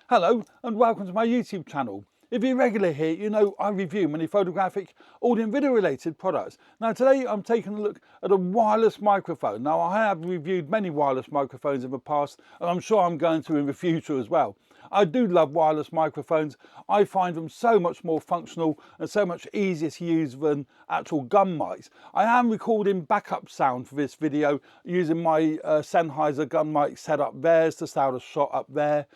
Hello and welcome to my YouTube channel. If you're regular here, you know I review many photographic, audio and video related products. Now today I'm taking a look at a wireless microphone. Now I have reviewed many wireless microphones in the past and I'm sure I'm going to in the future as well. I do love wireless microphones. I find them so much more functional and so much easier to use than actual gun mics. I am recording backup sound for this video using my Sennheiser gun mic set up there to start a shot up there.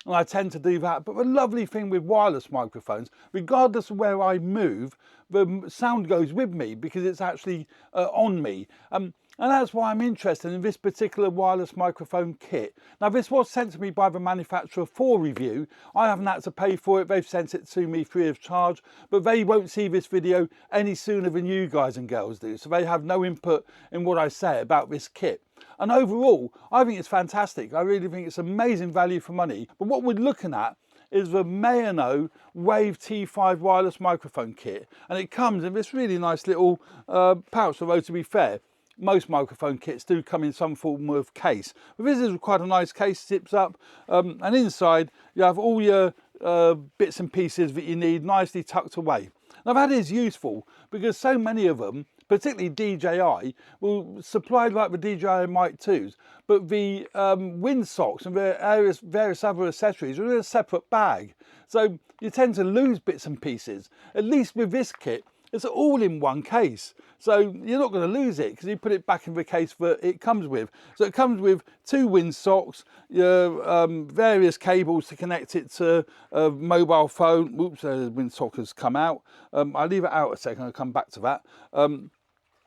And I tend to do that. But the lovely thing with wireless microphones, regardless of where I move, the sound goes with me because it's actually on me. And that's why I'm interested in this particular wireless microphone kit. Now this was sent to me by the manufacturer for review. I haven't had to pay for it. They've sent it to me free of charge, but they won't see this video any sooner than you guys and girls do. So they have no input in what I say about this kit. And overall, I think it's fantastic. I really think it's amazing value for money. But what we're looking at is the Maono Wave T5 wireless microphone kit. And it comes in this really nice little pouch, although to be fair, most microphone kits do come in some form of case. But this is quite a nice case, zips up, and inside you have all your bits and pieces that you need nicely tucked away. Now that is useful because so many of them, particularly DJI, will supply like the DJI Mic 2s, but the windsocks and various other accessories are in a separate bag. So you tend to lose bits and pieces. At least with this kit, it's all in one case. So you're not going to lose it because you put it back in the case that it comes with. So it comes with two windsocks, your various cables to connect it to a mobile phone. Oops, the windsock has come out. I'll leave it out a second, I'll come back to that.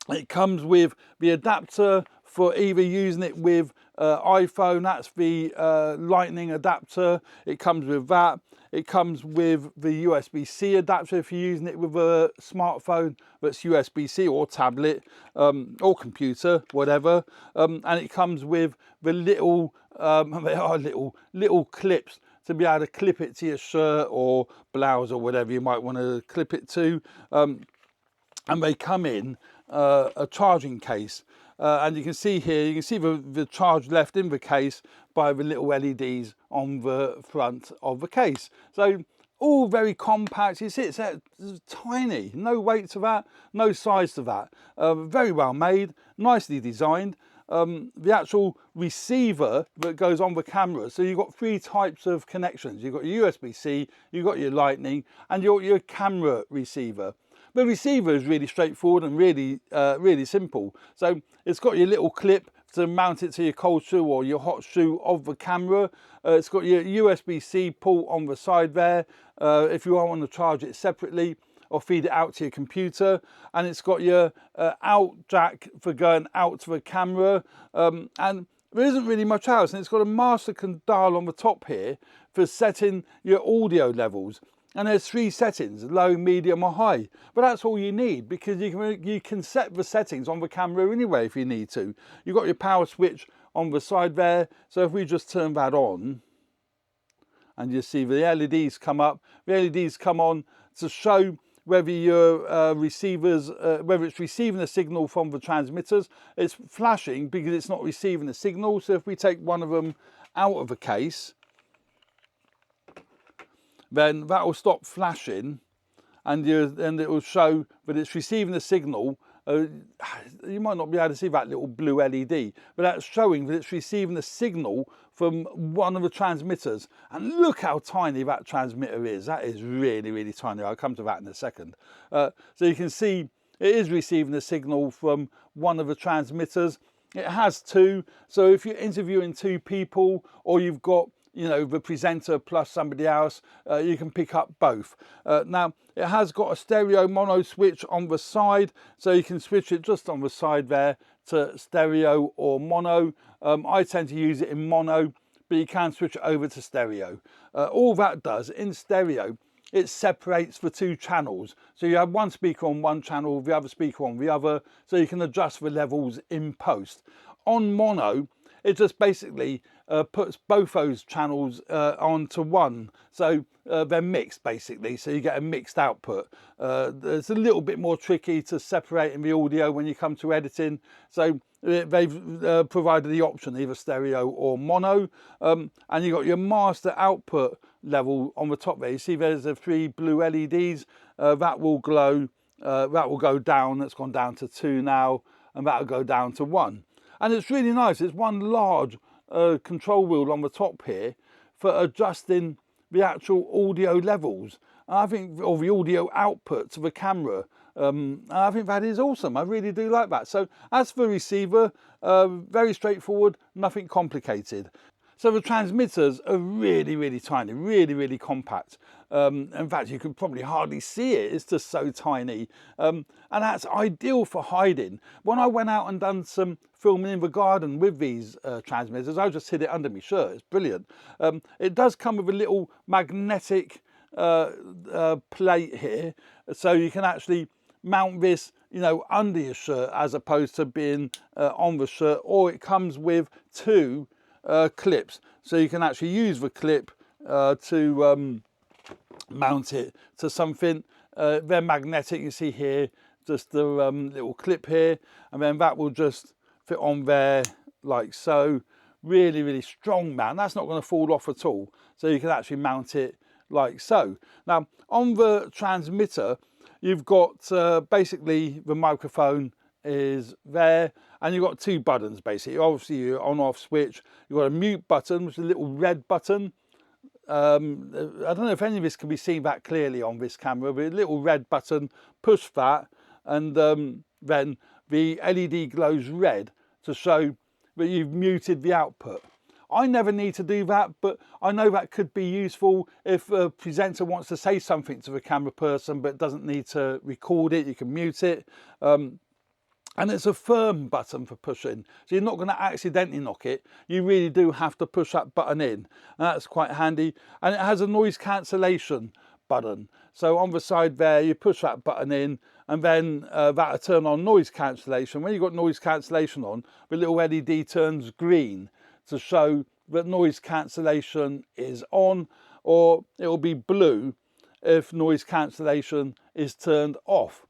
It comes with the adapter for either using it with iPhone, that's the lightning adapter. It comes with that. It comes with the USB-C adapter if you're using it with a smartphone that's USB-C or tablet or computer, whatever. And it comes with the little, they are little clips to be able to clip it to your shirt or blouse or whatever you might want to clip it to. And they come in a charging case. And you can see here, you can see the charge left in the case by the little LEDs on the front of the case. So all very compact. You see it's tiny, no weight to that, no size to that. Very well made, nicely designed. The actual receiver that goes on the camera, so you've got three types of connections. You've got your USB-C, you've got your lightning, and your camera receiver. The receiver is really straightforward and really simple. So it's got your little clip to mount it to your cold shoe or your hot shoe of the camera. It's got your USB-C port on the side there if you want to charge it separately or feed it out to your computer. And it's got your out jack for going out to the camera. And there isn't really much else. And it's got a master dial on the top here for setting your audio levels. And there's three settings, low, medium or high. But that's all you need because you can set the settings on the camera anyway if you need to. You've got your power switch on the side there. So if we just turn that on and you see the LEDs come up, the LEDs come on to show whether your receivers, whether it's receiving a signal from the transmitters. It's flashing because it's not receiving a signal. So if we take one of them out of the case, then that will stop flashing and it will show that it's receiving a signal. You might not be able to see that little blue LED, but that's showing that it's receiving a signal from one of the transmitters. And look how tiny that transmitter is. That is really tiny. I'll come to that in a second. So you can see it is receiving a signal from one of the transmitters. It has two, so if you're interviewing two people or you've got the presenter plus somebody else, you can pick up both. Now, it has got a stereo mono switch on the side, so you can switch it just on the side there to stereo or mono. I tend to use it in mono, but you can switch it over to stereo. All that does, in stereo, it separates the two channels. So you have one speaker on one channel, the other speaker on the other, so you can adjust the levels in post. On mono, it just basically puts both those channels onto one, so they're mixed basically, so you get a mixed output. It's a little bit more tricky to separate in the audio when you come to editing, so they've provided the option either stereo or mono, and you've got your master output level on the top there. You see there's the 3 blue LEDs that will glow, that will go down. That's gone down to 2 now, and that'll go down to 1. And it's really nice. It's one large control wheel on the top here for adjusting the actual audio levels. And I think, or the audio output to the camera. And I think that is awesome. I really do like that. So as for receiver, very straightforward, nothing complicated. So the transmitters are really, really tiny, really, really compact. In fact, you can probably hardly see it. It's just so tiny. And that's ideal for hiding. When I went out and done some filming in the garden with these transmitters, I just hid it under my shirt. It's brilliant. It does come with a little magnetic plate here, so you can actually mount this, you know, under your shirt as opposed to being on the shirt, or it comes with 2 clips, so you can actually use the clip to mount it to something. They're magnetic, you see here, just the little clip here, and then that will just fit on there like so. Really, really strong mount. That's not going to fall off at all, so you can actually mount it like so. Now on the transmitter, you've got basically the microphone is there, and you've got 2 buttons basically. Obviously your on-off switch, you've got a mute button, which is a little red button. I don't know if any of this can be seen that clearly on this camera, but a little red button, push that, and then the LED glows red to show that you've muted the output. I never need to do that, but I know that could be useful if a presenter wants to say something to the camera person but doesn't need to record it. You can mute it. And it's a firm button for pushing, so you're not going to accidentally knock it. You really do have to push that button in, and that's quite handy. And it has a noise cancellation button, so on the side there you push that button in, and then that'll turn on noise cancellation. When you've got noise cancellation on, the little LED turns green to show that noise cancellation is on, or it will be blue if noise cancellation is turned off.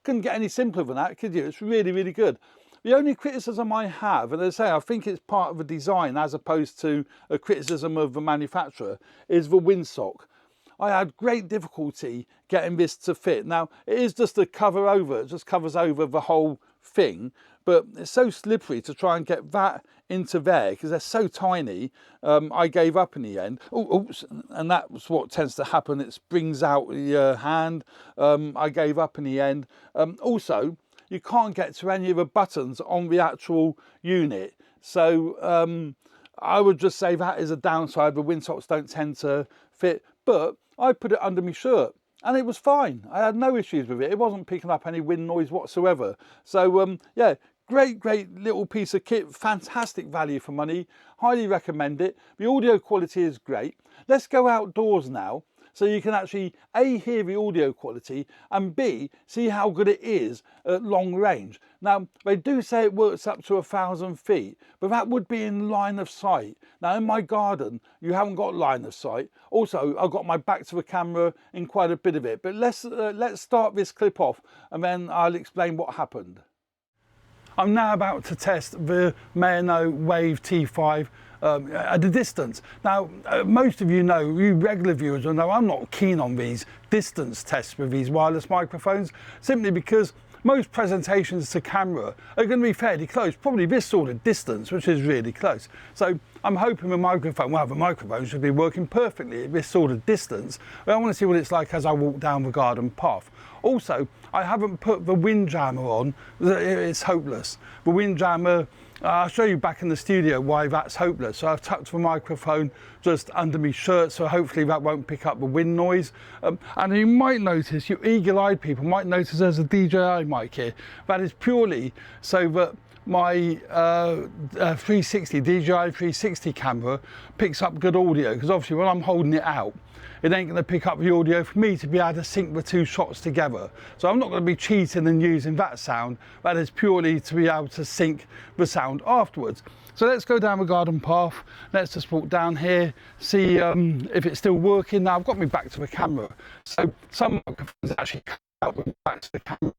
Couldn't get any simpler than that, could you? It's really, really good. The only criticism I have, and as I say, I think it's part of the design as opposed to a criticism of the manufacturer, is the windsock. I had great difficulty getting this to fit. Now, it is just a cover over, it just covers over the whole thing, but it's so slippery to try and get that into there because they're so tiny. I gave up in the end. Oops, and that's what tends to happen. It springs out your hand. I gave up in the end. Also, you can't get to any of the buttons on the actual unit. So I would just say that is a downside. The windsocks don't tend to fit, but I put it under my shirt and it was fine. I had no issues with it. It wasn't picking up any wind noise whatsoever. So yeah, great little piece of kit, fantastic value for money, highly recommend it. The audio quality is great. Let's go outdoors now so you can actually A, hear the audio quality, and B, see how good it is at long range. Now, they do say it works up to 1,000 feet, but that would be in line of sight. Now, in my garden, you haven't got line of sight. Also, I've got my back to the camera in quite a bit of it, but let's start this clip off and then I'll explain what happened. I'm now about to test the Maono Wave T5 at a distance. Now, most of you know, you regular viewers will know I'm not keen on these distance tests with these wireless microphones, simply because most presentations to camera are going to be fairly close, probably this sort of distance, which is really close. So I'm hoping the microphone should be working perfectly at this sort of distance. But I want to see what it's like as I walk down the garden path. Also, I haven't put the windjammer on. It's hopeless. The windjammer, I'll show you back in the studio why that's hopeless. So I've tucked the microphone just under my shirt, so hopefully that won't pick up the wind noise. And you might notice, you eagle-eyed people might notice there's a DJI mic here. That is purely so that my 360 DJI 360 camera picks up good audio, because obviously when I'm holding it out, it ain't going to pick up the audio for me to be able to sync the two shots together. So I'm not going to be cheating and using that sound. That is purely to be able to sync the sound afterwards. So let's go down the garden path. Let's just walk down here, see if it's still working. Now I've got me back to the camera. So some microphones actually come out with back to the camera.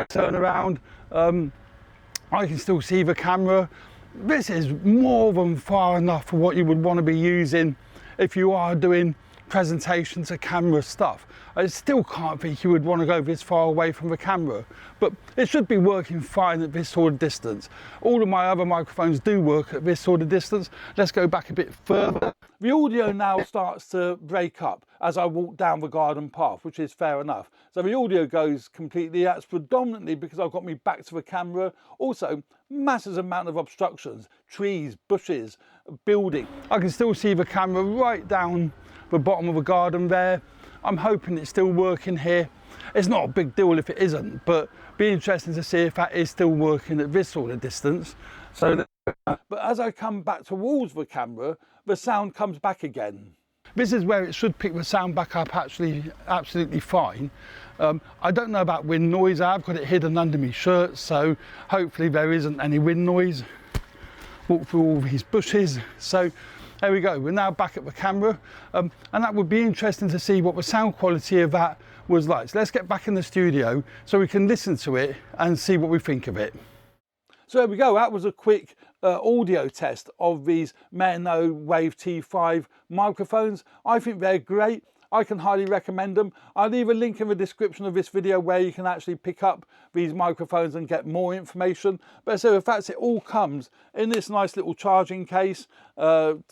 Turn around, I can still see the camera. This is more than far enough for what you would want to be using if you are doing presentation to camera stuff. I still can't think you would want to go this far away from the camera, but it should be working fine at this sort of distance. All of my other microphones do work at this sort of distance. Let's go back a bit further. The audio now starts to break up as I walk down the garden path, which is fair enough. So the audio goes completely. That's predominantly because I've got me back to the camera. Also, massive amount of obstructions, trees, bushes, building. I can still see the camera right down the bottom of the garden there. I'm hoping it's still working here. It's not a big deal if it isn't, but be interesting to see if that is still working at this sort of distance. So, but as I come back towards the camera, the sound comes back again. This is where it should pick the sound back up actually absolutely fine. I don't know about wind noise. I've got it hidden under my shirt, so hopefully there isn't any wind noise. Walk through all these bushes. So there we go, we're now back at the camera, and that would be interesting to see what the sound quality of that was like. So let's get back in the studio so we can listen to it and see what we think of it. So there we go, that was a quick audio test of these Maono Wave T5 microphones. I think they're great. I can highly recommend them. I'll leave a link in the description of this video where you can actually pick up these microphones and get more information. But so the fact it all comes in this nice little charging case,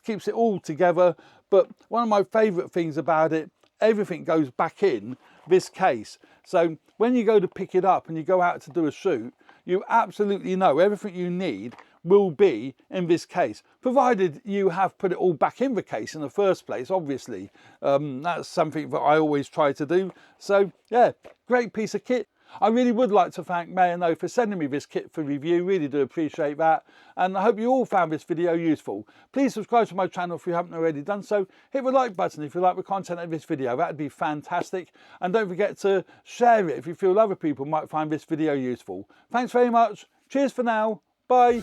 keeps it all together. But one of my favourite things about it, everything goes back in this case. So when you go to pick it up and you go out to do a shoot, you absolutely know everything you need will be in this case, provided you have put it all back in the case in the first place, obviously. That's something that I always try to do. So yeah, great piece of kit. I really would like to thank Maono for sending me this kit for review, really do appreciate that, and I hope you all found this video useful. Please subscribe to my channel if you haven't already done so, hit the like button if you like the content of this video, that'd be fantastic, and don't forget to share it if you feel other people might find this video useful. Thanks very much, cheers for now, bye.